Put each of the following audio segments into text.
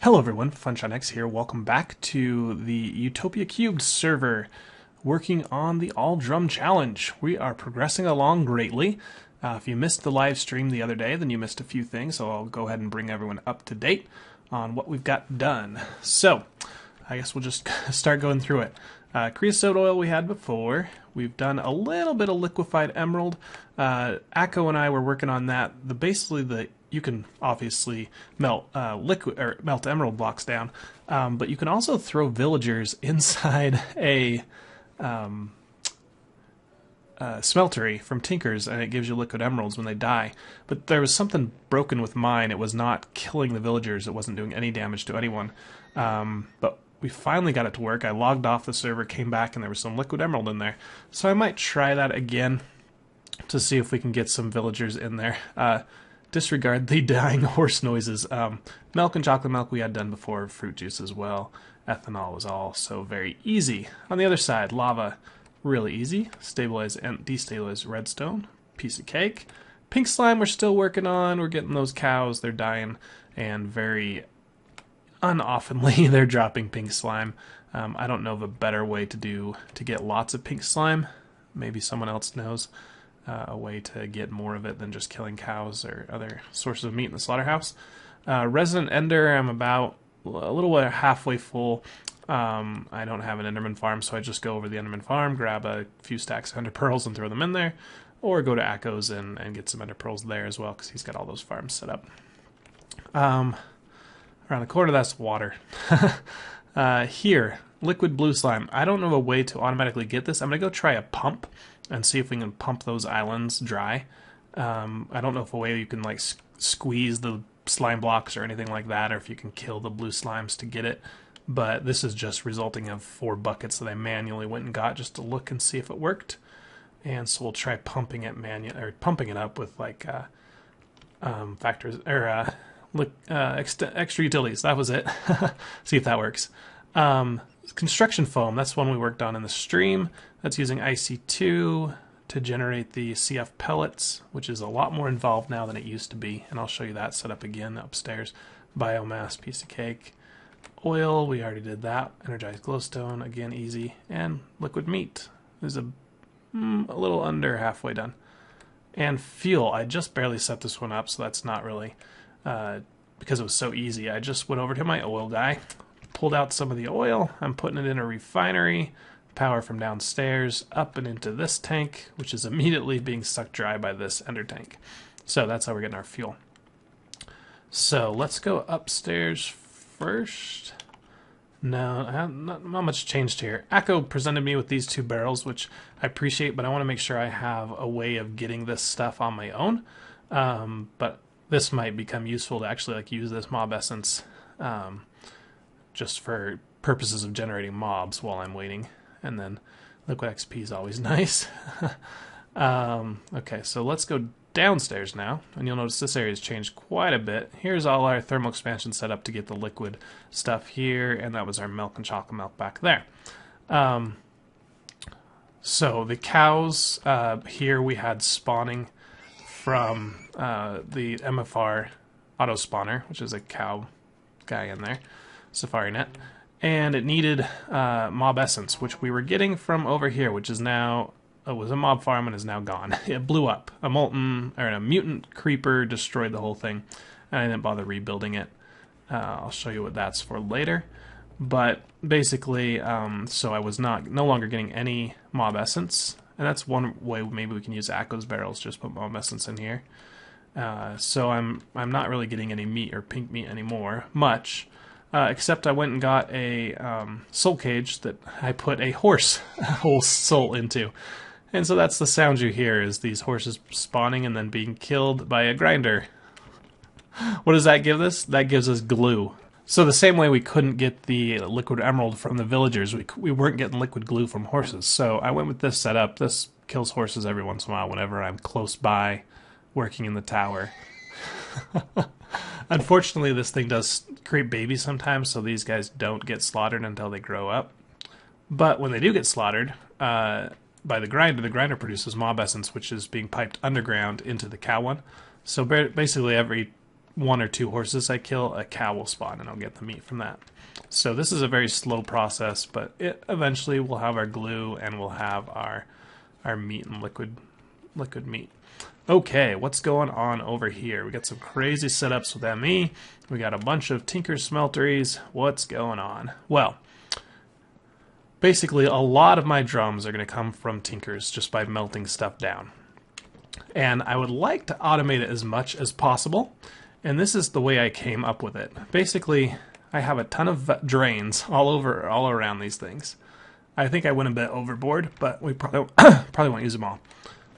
Hello everyone, FunshineX here. Welcome back to the Utopia³ server, working on the All Drum Challenge. We are progressing along greatly. If you missed the live stream the other day, then you missed a few things, so I'll go ahead and bring everyone up to date on what we've got done. So, I guess we'll just start going through it. Creosote oil we had before. We've done a little bit of liquefied emerald. Akko and I were working on that. You can obviously melt melt emerald blocks down, but you can also throw villagers inside a smeltery from Tinkers, and it gives you liquid emeralds when they die. But there was something broken with mine. It was not killing the villagers. It wasn't doing any damage to anyone. But we finally got it to work. I logged off the server, came back, and there was some liquid emerald in there. So I might try that again to see if we can get some villagers in there. Disregard the dying horse noises. Milk and chocolate milk we had done before, fruit juice as well. Ethanol was also very easy. On the other side, lava, really easy. Stabilize and destabilize redstone, piece of cake. Pink slime we're still working on. We're getting those cows, they're dying, and very unoftenly they're dropping pink slime. I don't know of a better way to get lots of pink slime. Maybe someone else knows a way to get more of it than just killing cows or other sources of meat in the slaughterhouse. Resident Ender, I'm about a little halfway full. I don't have an Enderman farm, so I just go over the Enderman farm, grab a few stacks of Ender Pearls and throw them in there, or go to Akko's and get some Ender Pearls there as well, because he's got all those farms set up. Around the corner, that's water. Here, liquid blue slime. I don't know of a way to automatically get this. I'm going to go try a pump and see if we can pump those islands dry. I don't know if a way you can like squeeze the slime blocks or anything like that, or if you can kill the blue slimes to get it. But this is just resulting of 4 buckets that I manually went and got just to look and see if it worked. And so we'll try pumping it pumping it up with like factors or extra utilities. That was it. See if that works. Construction foam, that's one we worked on in the stream. That's using IC2 to generate the CF pellets, which is a lot more involved now than it used to be, and I'll show you that set up again upstairs. Biomass, piece of cake. Oil, we already did that. Energized glowstone, again easy. And liquid meat is a little under halfway done. And fuel, I just barely set this one up, so that's not really because it was so easy. I just went over to my oil guy, pulled out some of the oil. I'm putting it in a refinery. Power from downstairs up and into this tank, which is immediately being sucked dry by this ender tank. So that's how we're getting our fuel. So let's go upstairs first. No, not much changed here. Akko presented me with these 2 barrels, which I appreciate, but I want to make sure I have a way of getting this stuff on my own. But this might become useful to actually like use this mob essence just for purposes of generating mobs while I'm waiting. And then liquid XP is always nice. Okay, so let's go downstairs now, and you'll notice this area has changed quite a bit. Here's all our thermal expansion set up to get the liquid stuff here, and that was our milk and chocolate milk back there. So the cows here we had spawning from the MFR auto spawner, which is a cow guy in there, Safari Net. And it needed mob essence, which we were getting from over here, which is now was a mob farm and is now gone. It blew up. A mutant creeper destroyed the whole thing, and I didn't bother rebuilding it. I'll show you what that's for later. But basically, so I was no longer getting any mob essence, and that's one way maybe we can use Akko's barrels. Just put mob essence in here. So I'm not really getting any meat or pink meat anymore, much. Except I went and got a soul cage that I put a horse whole soul into. And so that's the sound you hear, is these horses spawning and then being killed by a grinder. What does that give us? That gives us glue. So the same way we couldn't get the liquid emerald from the villagers, we weren't getting liquid glue from horses. So I went with this setup. This kills horses every once in a while whenever I'm close by working in the tower. Unfortunately, this thing does create babies sometimes, so these guys don't get slaughtered until they grow up. But when they do get slaughtered by the grinder produces mob essence, which is being piped underground into the cow one. So basically every 1 or 2 horses I kill, a cow will spawn, and I'll get the meat from that. So this is a very slow process, but it eventually will have our glue, and we'll have our meat and liquid meat. Okay, what's going on over here? We got some crazy setups with ME. We got a bunch of tinker smelteries. What's going on? Well, basically a lot of my drums are going to come from tinkers just by melting stuff down. And I would like to automate it as much as possible. And this is the way I came up with it. Basically, I have a ton of drains all around these things. I think I went a bit overboard, but we probably won't use them all.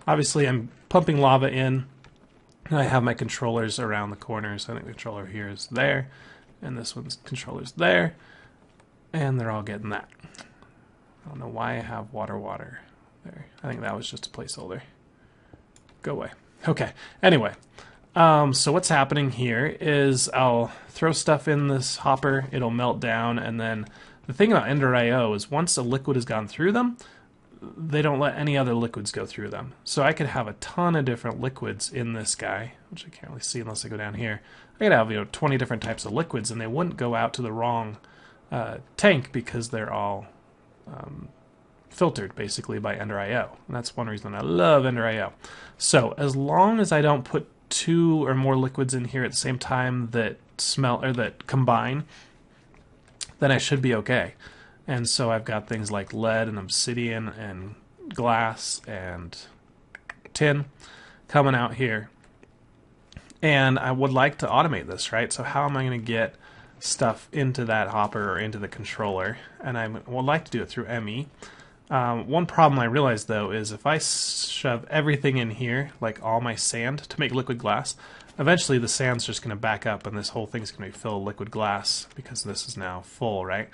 Obviously, I'm pumping lava in, and I have my controllers around the corners. I think the controller here is there, and this one's controller's there, and they're all getting that. I don't know why I have water there. I think that was just a placeholder. Go away. Okay, anyway. So what's happening here is I'll throw stuff in this hopper, it'll melt down, and then the thing about Ender IO is once a liquid has gone through them, they don't let any other liquids go through them. So I could have a ton of different liquids in this guy, which I can't really see unless I go down here. I could have 20 different types of liquids, and they wouldn't go out to the wrong tank because they're all filtered basically by Ender IO. And that's one reason I love Ender IO. So as long as I don't put 2 or more liquids in here at the same time that that combine, then I should be okay. And so I've got things like lead and obsidian and glass and tin coming out here. And I would like to automate this, right? So how am I going to get stuff into that hopper or into the controller? And I would like to do it through ME. One problem I realized, though, is if I shove everything in here, like all my sand, to make liquid glass, eventually the sand's just going to back up and this whole thing's going to be filled with liquid glass because this is now full, right?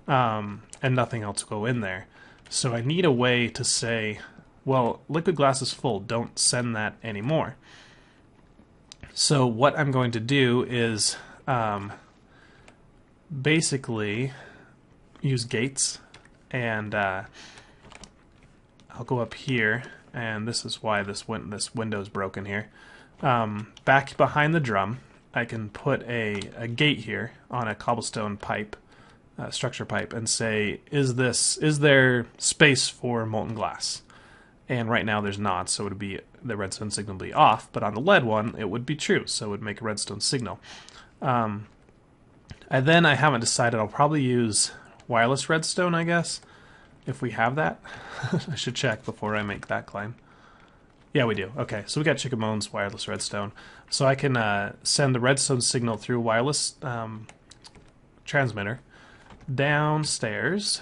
And nothing else will go in there. So I need a way to say, well, liquid glass is full, don't send that anymore. So what I'm going to do is basically use gates, and I'll go up here, and this is why this window's broken here. Back behind the drum, I can put a gate here on a cobblestone pipe, structure pipe, and say, is there space for molten glass? And right now there's not, so it would be the redstone signal would be off. But on the lead one, it would be true, so it would make a redstone signal. And then I haven't decided. I'll probably use wireless redstone, I guess, if we have that. I should check before I make that claim. Yeah, we do. Okay, so we got Chickamone's wireless redstone. So I can send the redstone signal through wireless transmitter downstairs,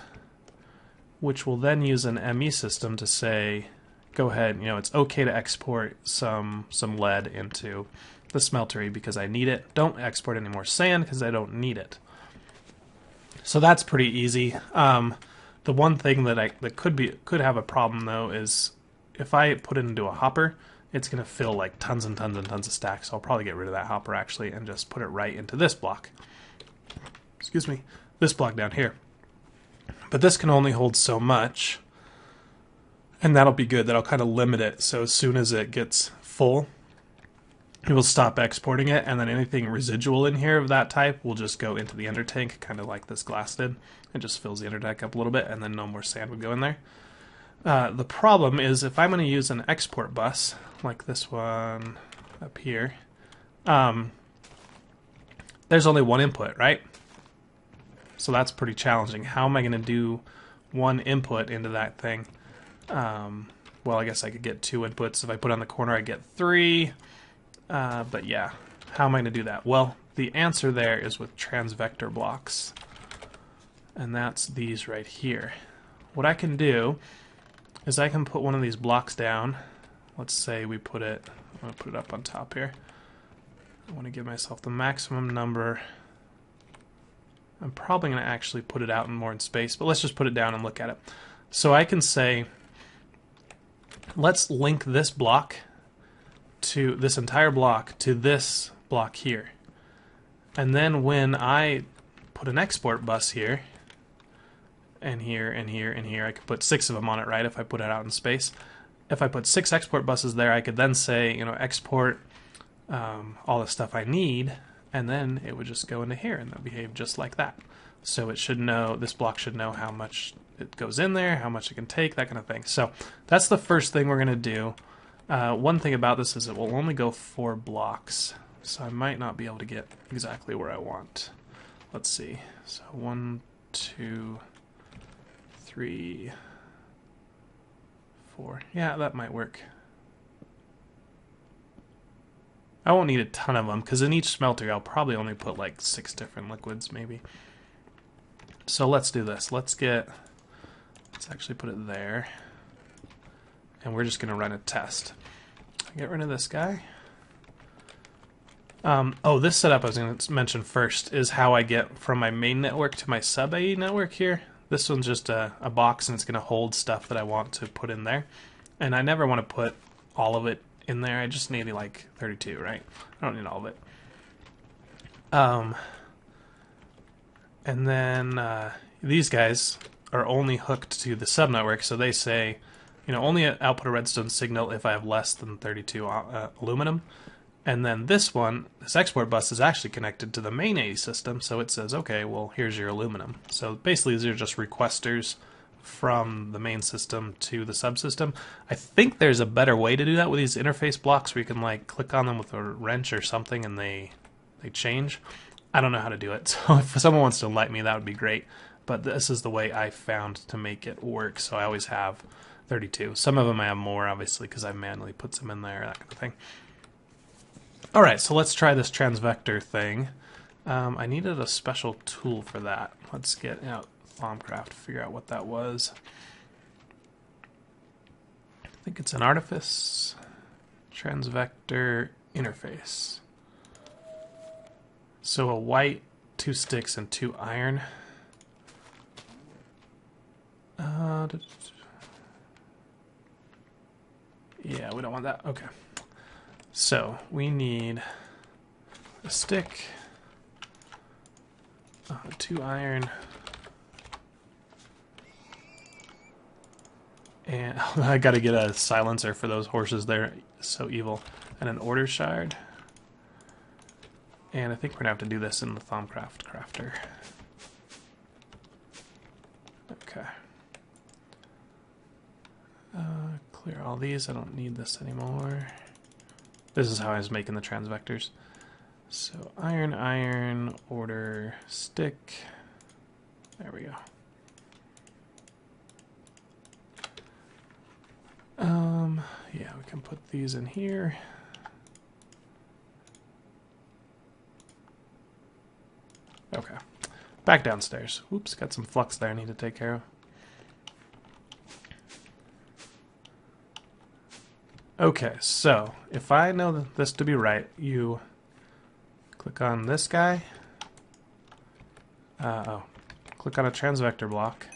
which will then use an ME system to say, go ahead, it's okay to export some lead into the smeltery because I need it. Don't export any more sand because I don't need it. So that's pretty easy. The one thing that could have a problem, though, is if I put it into a hopper, it's going to fill like tons and tons and tons of stacks. So I'll probably get rid of that hopper actually and just put it right into this block. Excuse me, this block down here. But this can only hold so much, and that'll be good. That'll kind of limit it. So as soon as it gets full, it will stop exporting it, and then anything residual in here of that type will just go into the ender tank, kind of like this glass did. It just fills the ender tank up a little bit, and then no more sand would go in there. The problem is if I'm going to use an export bus, like this one up here, there's only one input, right? So that's pretty challenging. How am I going to do one input into that thing? Well, I guess I could get 2 inputs. If I put on the corner, I get 3. But yeah, how am I going to do that? Well, the answer there is with transvector blocks. And that's these right here. What I can do is I can put one of these blocks down. Let's say we put it, I'm going to put it up on top here. I want to give myself the maximum number. I'm probably going to actually put it out more in space, but let's just put it down and look at it. So I can say, let's link this block to this entire block to this block here. And then when I put an export bus here, and here, and here, and here, I could put 6 of them on it, right, if I put it out in space. If I put 6 export buses there, I could then say, export all the stuff I need, and then it would just go into here and it'll behave just like that. So it should know, this block should know how much it goes in there, how much it can take, that kind of thing. So that's the first thing we're going to do. One thing about this is it will only go 4 blocks, so I might not be able to get exactly where I want. Let's see. So 1, 2, 3, 4. Yeah, that might work. I won't need a ton of them, because in each smelter I'll probably only put like 6 different liquids, maybe. So let's do this. Let's actually put it there. And we're just going to run a test. Get rid of this guy. Oh, this setup I was going to mention first is how I get from my main network to my sub-AE network here. This one's just a box, and it's going to hold stuff that I want to put in there. And I never want to put all of it in there. I just need like 32, right? I don't need all of it. And then these guys are only hooked to the subnetwork, so they say, you know, only output a redstone signal if I have less than 32 aluminum. And then this one, this export bus, is actually connected to the main AE system, so it says, okay, well, here's your aluminum. So basically, these are just requesters from the main system to the subsystem. I think there's a better way to do that with these interface blocks where you can like click on them with a wrench or something and they change. I don't know how to do it, so if someone wants to enlighten me, that would be great. But this is the way I found to make it work, so I always have 32. Some of them I have more, obviously, because I manually put them in there, that kind of thing. Alright, so let's try this transvector thing. I needed a special tool for that. Let's get out Thaumcraft to figure out what that was. I think it's an artifice transvector interface. So a white, 2 sticks, and 2 iron. Yeah, we don't want that. Okay. So we need a stick, 2 iron, and I got to get a silencer for those horses. They're so evil, and an order shard. And I think we're gonna have to do this in the Thaumcraft crafter. Okay. Clear all these. I don't need this anymore. This is how I was making the transvectors. So iron, iron, order, stick. There we go. Yeah, we can put these in here. Okay. Back downstairs. Oops, got some flux there I need to take care of. Okay, so if I know this to be right, you click on this guy. Click on a transvector block,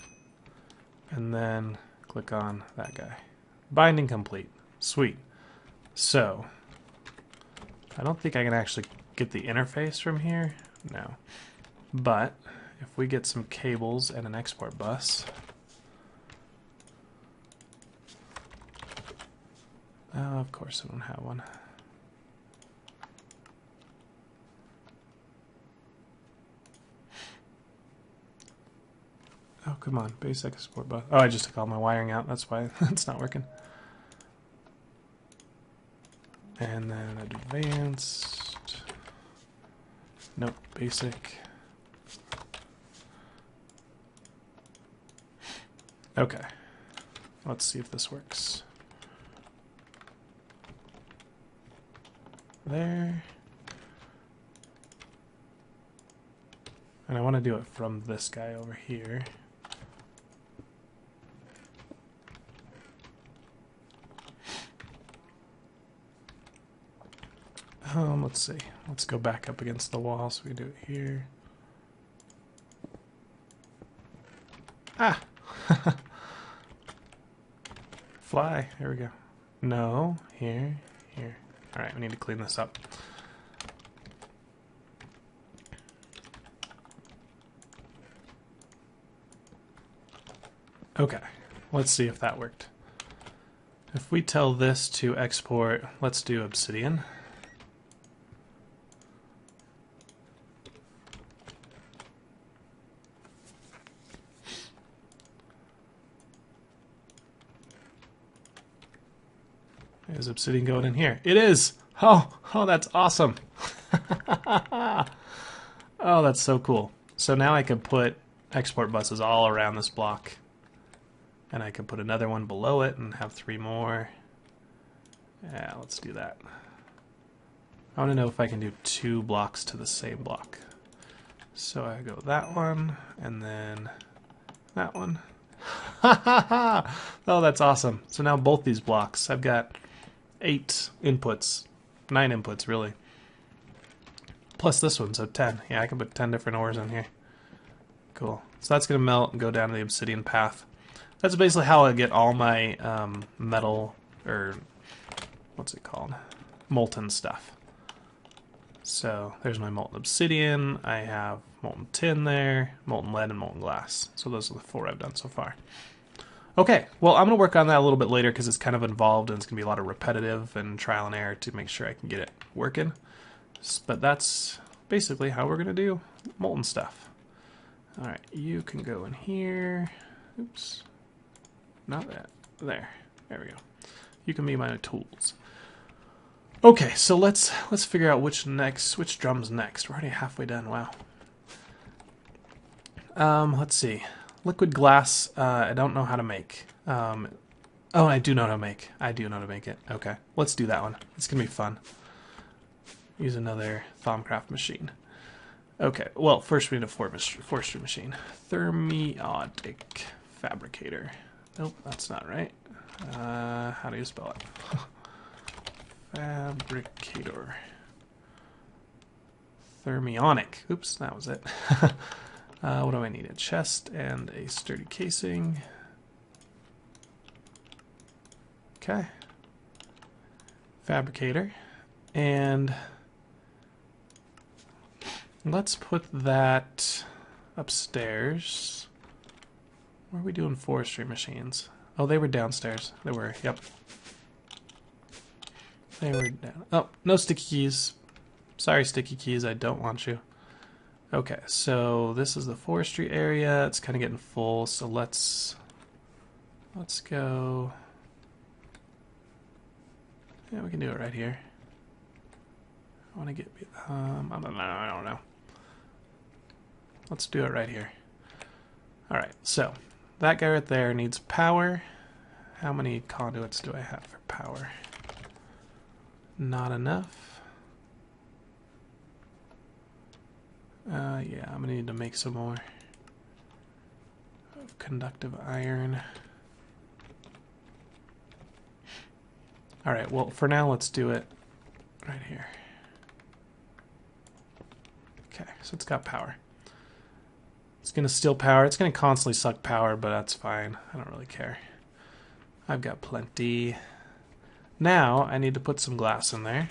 and then click on that guy. Binding complete. Sweet. So, I don't think I can actually get the interface from here. No. But, if we get some cables and an export bus... of course I don't have one. Oh, come on. Base export bus. Oh, I just took all my wiring out. That's why it's not working. And then advanced. Nope, basic. Okay. Let's see if this works. There. And I want to do it from this guy over here. Let's see. Let's go back up against the wall so we do it here. Ah! Fly. Here we go. No. Here. Here. Alright, we need to clean this up. Okay. Let's see if that worked. If we tell this to export, let's do obsidian. Is obsidian going in here? It is! Oh, that's awesome. Oh, that's so cool. So now I can put export buses all around this block. And I can put another one below it and have 3 more. Yeah, let's do that. I want to know if I can do 2 blocks to the same block. So I go that one, and then that one. Oh, that's awesome. So now both these blocks, I've got 8 inputs. 9 inputs, really. Plus this one, so 10. Yeah, I can put 10 different ores in here. Cool. So that's going to melt and go down to the obsidian path. That's basically how I get all my metal, or what's it called? Molten stuff. So there's my molten obsidian. I have molten tin there, molten lead, and molten glass. So those are the 4 I've done so far. Okay, well, I'm going to work on that a little bit later because it's kind of involved and it's going to be a lot of repetitive and trial and error to make sure I can get it working. But that's basically how we're going to do molten stuff. All right, you can go in here. Oops. Not that. There. There we go. You can be my tools. Okay, so let's figure out which drum's next. We're already halfway done. Wow. Let's see. Liquid glass, I don't know how to make. Oh, I do know how to make. I do know how to make it. Okay, let's do that one. It's gonna be fun. Use another Thaumcraft machine. Okay, well, first we need a forestry machine. Thermiodic fabricator. Nope, that's not right. How do you spell it? Fabricator. Thermionic. Oops, that was it. What do I need? A chest and a sturdy casing. Okay. Fabricator. And let's put that upstairs. Where are we doing forestry machines? Oh, they were downstairs. They were, yep. They were down. Oh, no sticky keys. Sorry, sticky keys, I don't want you. Okay, so this is the forestry area. It's kind of getting full, so let's go. Yeah, we can do it right here. I want to get, I don't know. Let's do it right here. All right, so that guy right there needs power. How many conduits do I have for power? Not enough. Yeah, I'm gonna need to make some more of conductive iron. Alright, well, for now, let's do it right here. Okay, so it's got power. It's gonna steal power. It's gonna constantly suck power, but that's fine. I don't really care. I've got plenty. Now, I need to put some glass in there.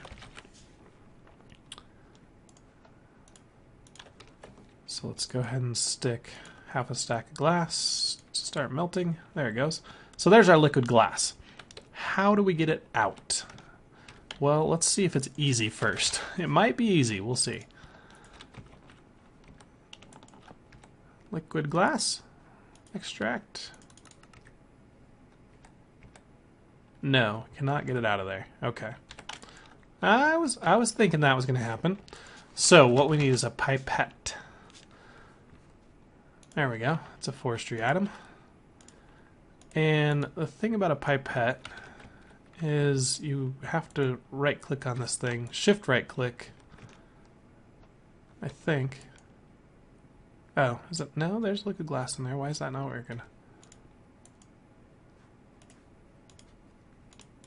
So let's go ahead and stick half a stack of glass to start melting. There it goes. So there's our liquid glass. How do we get it out? Well, let's see if it's easy first. It might be easy. We'll see. Liquid glass. Extract. No, cannot get it out of there. Okay. I was thinking that was going to happen. So what we need is a pipette. There we go. It's a forestry item. And the thing about a pipette is you have to right click on this thing, shift right click. I think. Oh, is it? No, there's liquid glass in there. Why is that not working?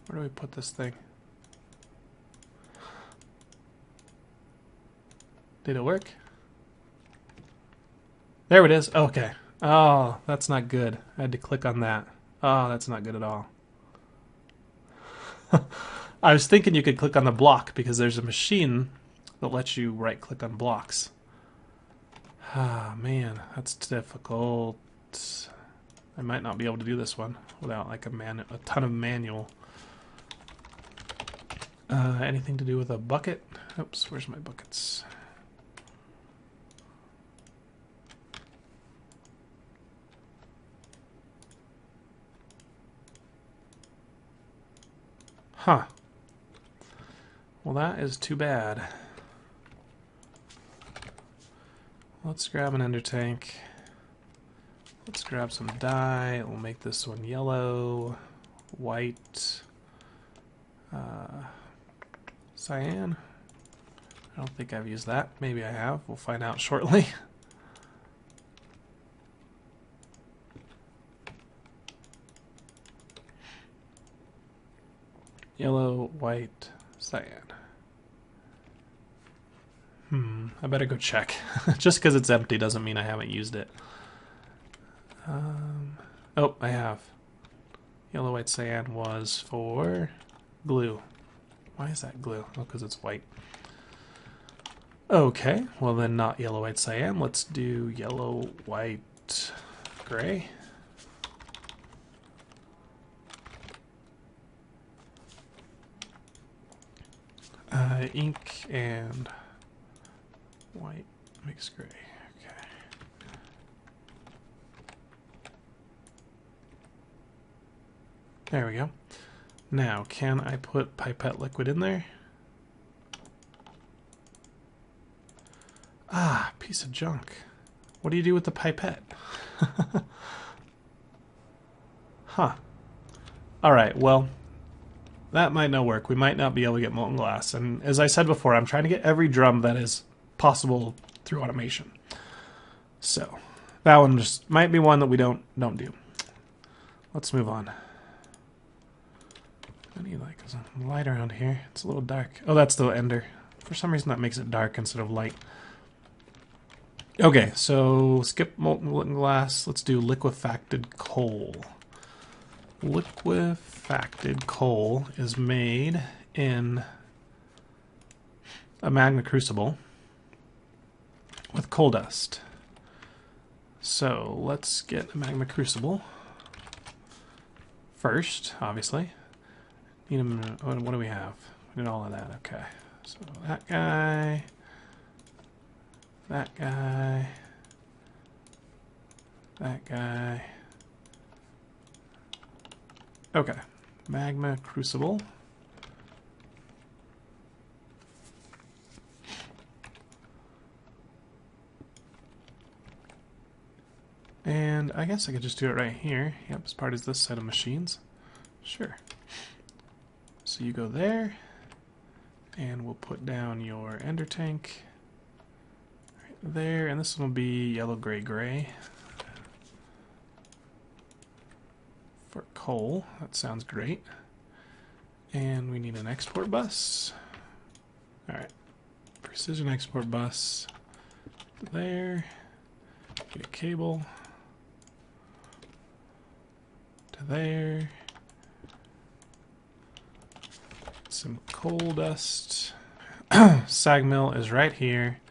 Where do we put this thing? Did it work? There it is. Okay. Oh, that's not good. I had to click on that. Oh, that's not good at all. I was thinking you could click on the block because there's a machine that lets you right click on blocks. Ah, man, that's difficult. I might not be able to do this one without like a ton of manual. Anything to do with a bucket? Oops, where's my buckets? Huh. Well, that is too bad. Let's grab an ender tank. Let's grab some dye. We'll make this one yellow, white, cyan. I don't think I've used that. Maybe I have. We'll find out shortly. Yellow, white, cyan. I better go check. Just because it's empty doesn't mean I haven't used it. Oh, I have. Yellow, white, cyan was for glue. Why is that glue? Oh, because it's white. Okay, well then not yellow, white, cyan. Let's do yellow, white, gray. Ink and white mixed gray. Okay. There we go. Now, can I put pipette liquid in there? Ah, piece of junk. What do you do with the pipette? Huh. Alright, well, that might not work. We might not be able to get molten glass. And as I said before, I'm trying to get every drum that is possible through automation. So, that one just might be one that we don't do. Let's move on. I need like some light around here. It's a little dark. Oh, that's the ender. For some reason that makes it dark instead of light. Okay, so skip molten glass. Let's do liquefacted coal. Liquifacted coal is made in a magma crucible with coal dust. So let's get a magma crucible first, obviously. Need a, what do we have? We did all of that. Okay. So that guy, that guy, that guy. Okay. Magma crucible. And I guess I could just do it right here. Yep, as part of this set of machines. Sure. So you go there, and we'll put down your ender tank right there, and this one will be yellow, gray, gray. For coal, that sounds great. And we need an export bus. Alright, precision export bus there. Get a cable to there. Some coal dust. Sag mill is right here.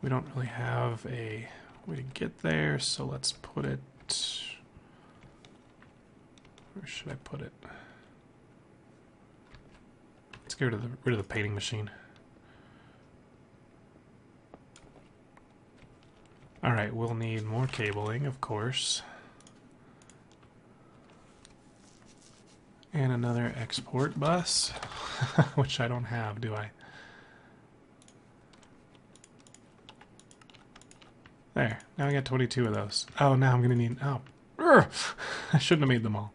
We don't really have a way to get there, so let's put it... Where should I put it? Let's get rid of the painting machine. Alright, we'll need more cabling, of course. And another export bus, which I don't have, do I? There, now I got 22 of those. Oh, now I'm gonna need, oh, I shouldn't have made them all.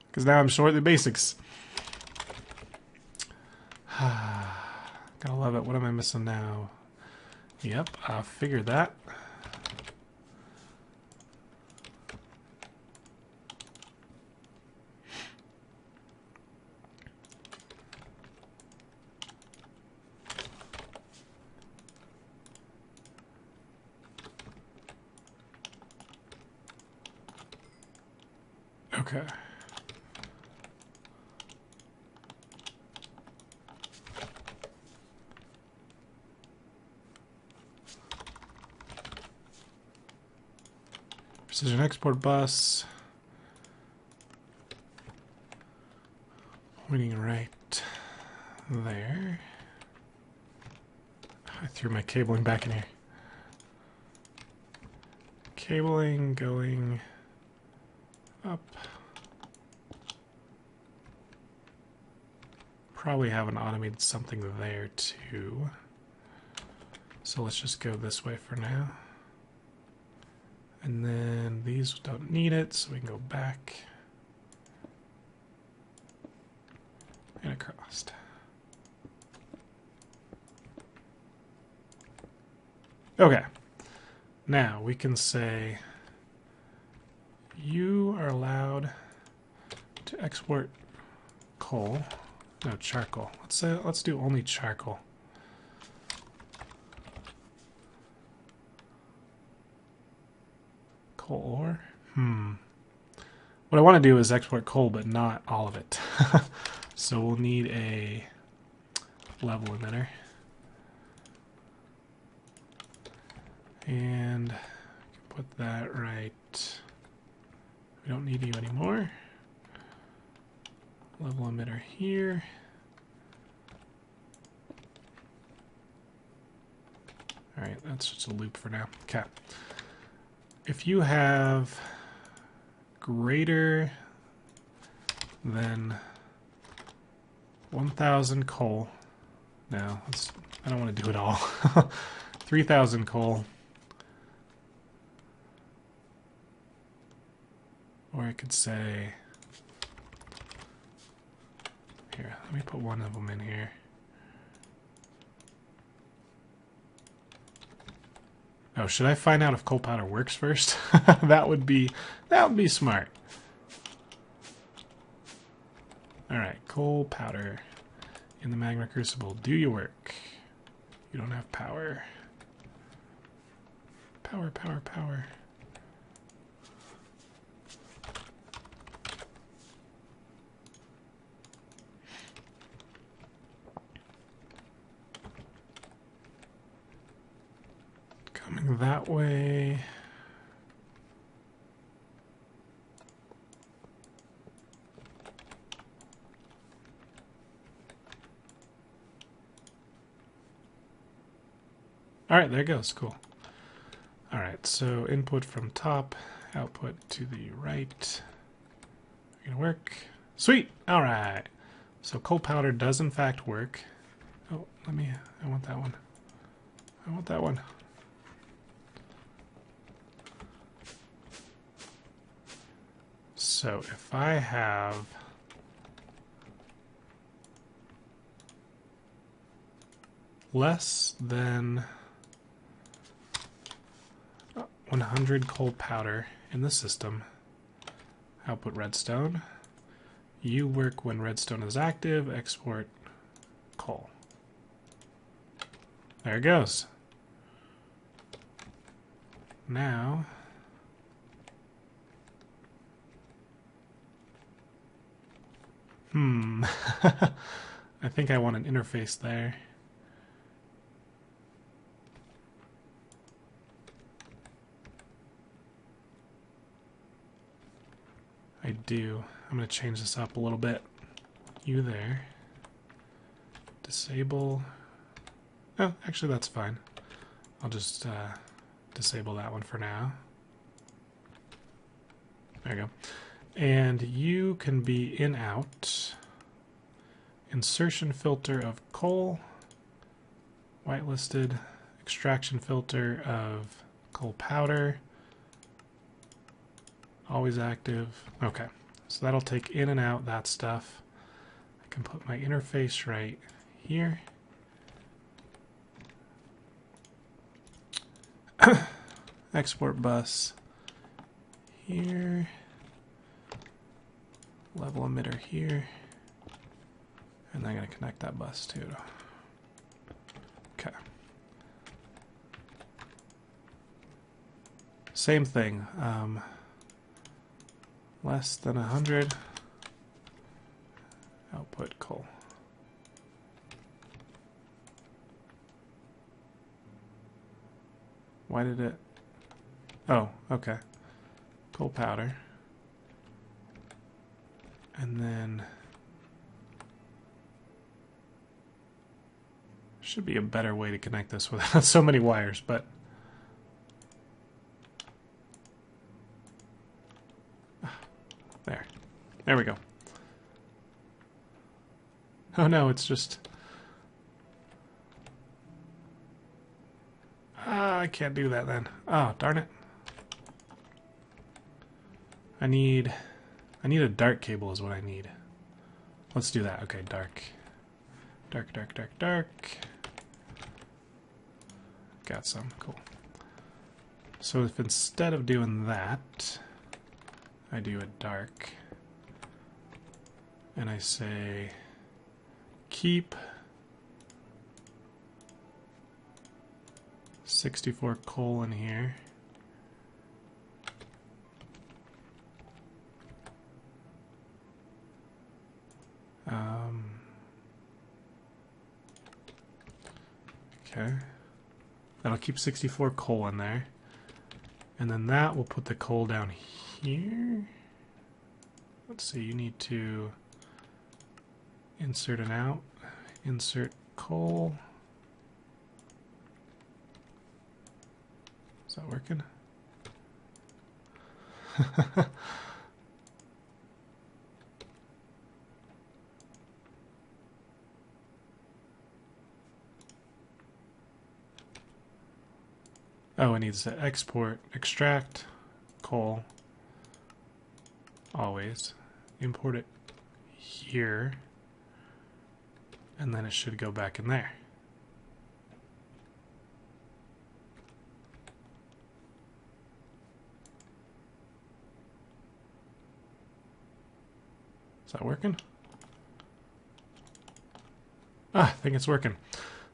Because now I'm short the basics. Gotta love it. What am I missing now? Yep, I figured that. Okay. Precision export bus. Pointing right there. I threw my cabling back in here. Cabling going up. Probably haven't automated something there too. So let's just go this way for now. And then these don't need it, so we can go back and across. Okay. Now we can say you are allowed to export coal. No, charcoal. Let's do only charcoal. Coal ore? What I want to do is export coal, but not all of it. So we'll need a level emitter. And put that right. We don't need you anymore. Level emitter here. Alright, that's just a loop for now. Okay. If you have greater than 1,000 coal, no, I don't want to do it all. 3,000 coal. Or I could say, here, let me put one of them in here. Oh, should I find out if coal powder works first? that would be smart. All right, coal powder in the magma crucible. Do your work. You don't have power. Power, power, power. Coming that way. All right, there it goes. Cool. All right, so input from top, output to the right. Gonna work. Sweet. All right. So coal powder does in fact work. Oh, I want that one. I want that one. So if I have less than 100 coal powder in the system, output redstone. You work when redstone is active, export coal. There it goes. Now, I think I want an interface there. I do. I'm going to change this up a little bit. You there. Disable. Oh, actually that's fine. I'll just disable that one for now. There you go. And you can be in out. Insertion filter of coal. Whitelisted. Extraction filter of coal powder. Always active. Okay. So that'll take in and out that stuff. I can put my interface right here. Export bus here. Level emitter here. And I'm going to connect that bus too. Okay. Same thing. Less than 100. Output coal. Why did it? Oh, okay. Coal powder. And then should be a better way to connect this without so many wires, but There we go. Oh no, it's just... I can't do that then. Oh, darn it. I need a dark cable is what I need. Let's do that. Okay, dark. Dark, dark, dark, dark. Got some. Cool. So if instead of doing that, I do a dark, and I say keep 64 coal in here. Okay. That'll keep 64 coal in there. And then that will put the coal down here. Let's see, you need to insert and out. Insert coal. Is that working? Oh, it needs to export, extract, coal, always, import it here, and then it should go back in there. Is that working? Ah, I think it's working.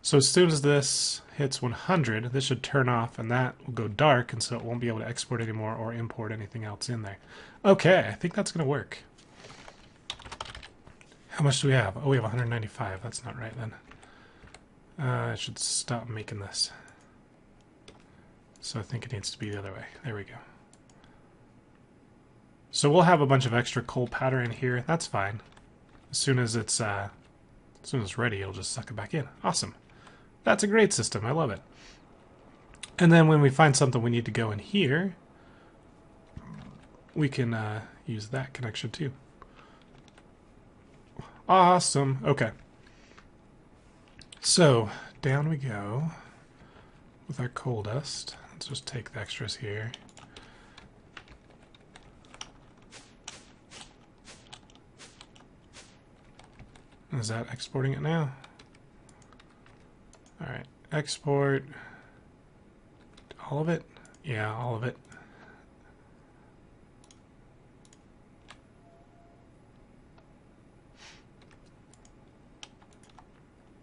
So as soon as this hits 100, this should turn off and that will go dark, and so it won't be able to export anymore or import anything else in there. Okay, I think that's going to work. How much do we have? Oh, we have 195. That's not right then. I should stop making this. So I think it needs to be the other way. There we go. So we'll have a bunch of extra coal powder in here. That's fine. As soon as it's ready, it'll just suck it back in. Awesome. That's a great system. I love it. And then when we find something we need to go in here, we can use that connection too. Awesome. Okay. So down we go with our coal dust. Let's just take the extras here. Is that exporting it now? All right, export all of it. Yeah, all of it.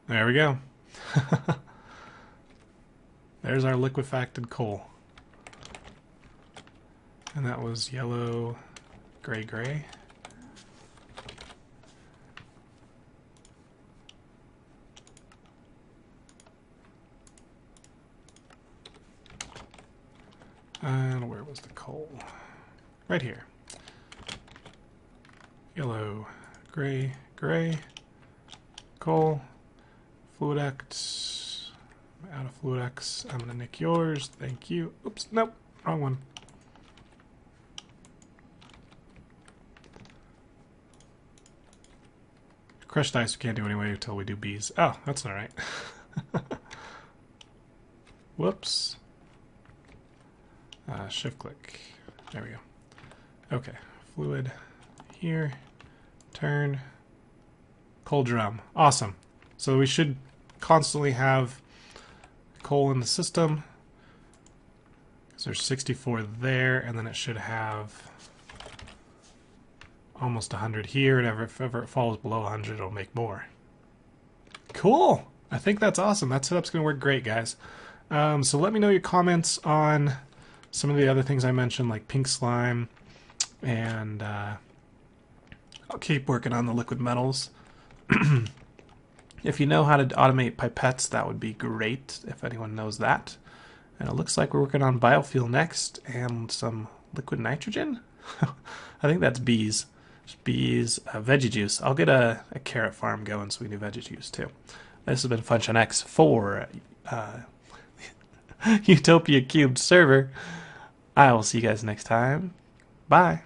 There we go. There's our liquefacted coal. And that was yellow, gray, gray. And where was the coal? Right here. Yellow, gray, gray, coal, FluidX. I'm out of FluidX. I'm gonna nick yours. Thank you. Oops, nope, wrong one. Crushed ice we can't do anyway until we do bees. Oh, that's not right. Whoops. Shift click. There we go. Okay. Fluid here. Turn. Coal drum. Awesome. So we should constantly have coal in the system. So there's 64 there, and then it should have almost 100 here, and if ever it falls below 100, it'll make more. Cool! I think that's awesome. That setup's going to work great, guys. So let me know your comments on some of the other things I mentioned, like pink slime, and I'll keep working on the liquid metals. If you know how to automate pipettes, that would be great, if anyone knows that. And it looks like we're working on biofuel next, and some liquid nitrogen? I think that's bees. Bees, veggie juice. I'll get a carrot farm going so we can do veggie juice too. This has been FunshineX for Utopia³ Server. I will see you guys next time. Bye.